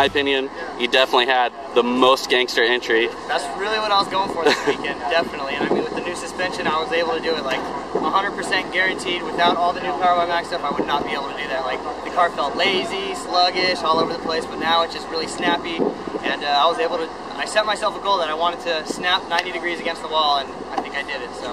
my opinion, you definitely had the most gangster entry. That's really what I was going for this weekend, definitely. And I mean, with the new suspension, I was able to do it like 100% guaranteed. Without all the new Power by Max stuff, I would not be able to do that. Like, the car felt lazy, sluggish, all over the place, but now it's just really snappy. And I was able to, I set myself a goal that I wanted to snap 90 degrees against the wall, and I think I did it, so.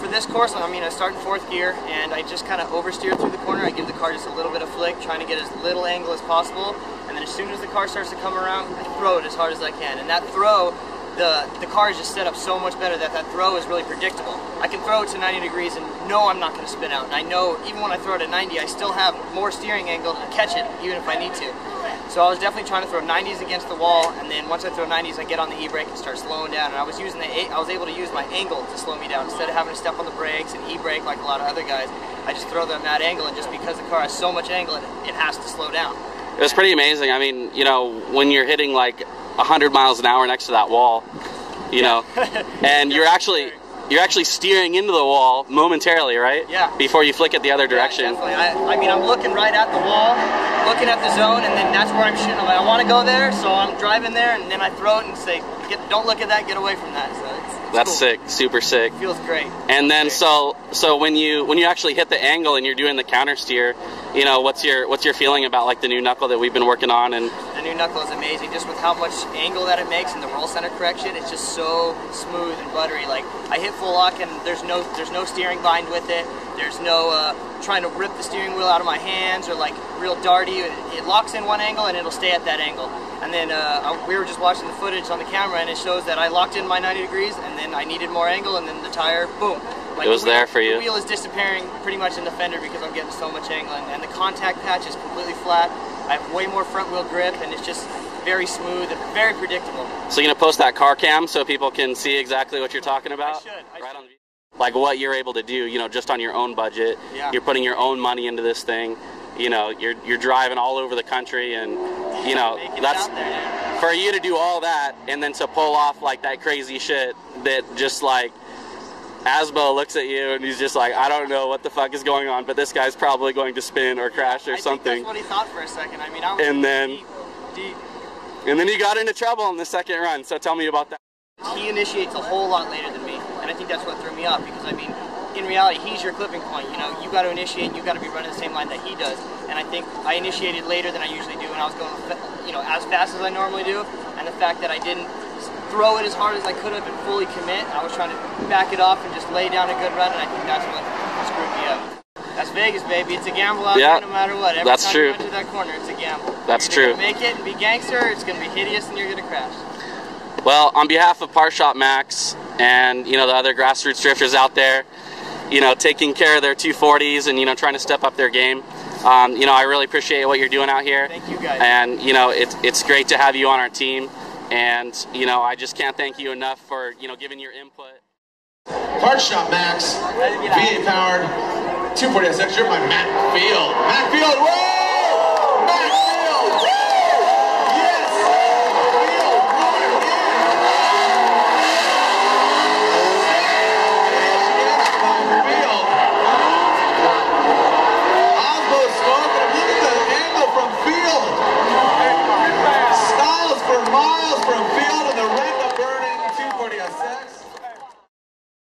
For this course, I mean, I start in 4th gear, and I just kind of oversteer through the corner. I give the car just a little bit of flick, trying to get as little angle as possible, and then as soon as the car starts to come around, I throw it as hard as I can. And that throw, the car is just set up so much better that that throw is really predictable. I can throw it to 90 degrees and know I'm not going to spin out, and I know even when I throw it at 90, I still have more steering angle to catch it, even if I need to. So I was definitely trying to throw 90s against the wall, and then once I throw 90s, I get on the e-brake and start slowing down. And I was able to use my angle to slow me down instead of having to step on the brakes and e-brake like a lot of other guys. I just throw them at angle, and just because the car has so much angle, it has to slow down. It was pretty amazing. I mean, you know, when you're hitting like 100 miles an hour next to that wall, you know, and you're actually steering into the wall momentarily, right? Yeah. Before you flick it the other direction. Yeah, definitely. I mean, I'm looking right at the wall, looking at the zone, and then that's where I'm shooting. I'm like, I want to go there, so I'm driving there, and then I throw it and say, don't look at that, get away from that. So it's that's cool. sick, super sick. It feels great. And then so when you actually hit the angle and you're doing the counter steer, you know, what's your feeling about like the new knuckle that we've been working on? And the new knuckle is amazing, just with how much angle that it makes and the roll center correction. It's just so smooth and buttery. Like, I hit full lock and there's no steering bind with it. There's no trying to rip the steering wheel out of my hands or like real darty. It locks in one angle and it'll stay at that angle. And then we were just watching the footage on the camera, and it shows that I locked in my 90 degrees, and then I needed more angle, and then the tire, boom. Like, it was there for you. The wheel is disappearing pretty much in the fender because I'm getting so much angle, and the contact patch is completely flat. I have way more front wheel grip, and it's just very smooth and very predictable. So you're gonna post that car cam so people can see exactly what you're talking about? I should. Right on. Like what you're able to do, you know, just on your own budget. Yeah. You're putting your own money into this thing. You know, you're driving all over the country, and you know, that's for you to do all that and then to pull off like that crazy shit that just like Asbo looks at you and he's just like, I don't know what the fuck is going on, but this guy's probably going to spin or crash or something. I think that's what he thought for a second. I mean, I was deep. And then you got into trouble in the second run. So tell me about that. He initiates a whole lot later than me, and I think that's what threw me off, because I mean, in reality, he's your clipping point. You know, you got to initiate, and you got to be running the same line that he does. And I think I initiated later than I usually do, and I was going, you know, as fast as I normally do. And the fact that I didn't throw it as hard as I could have and fully commit, I was trying to back it off and just lay down a good run, and I think that's what screwed me up. That's Vegas, baby. It's a gamble out there, no matter what. Every time you enter that corner, it's a gamble. That's true. You're gonna make it and be gangster, it's going to be hideous, and you're going to crash. Well, on behalf of Part Shop Max and, you know, the other grassroots drifters out there, you know, taking care of their 240s and, you know, trying to step up their game, you know, I really appreciate what you're doing out here. Thank you, guys. And, you know, it's great to have you on our team. And, you know, I just can't thank you enough for, you know, giving your input. Part Shop Max, V8 powered, 240SX, driven by Matt Field. Matt Field, whoa!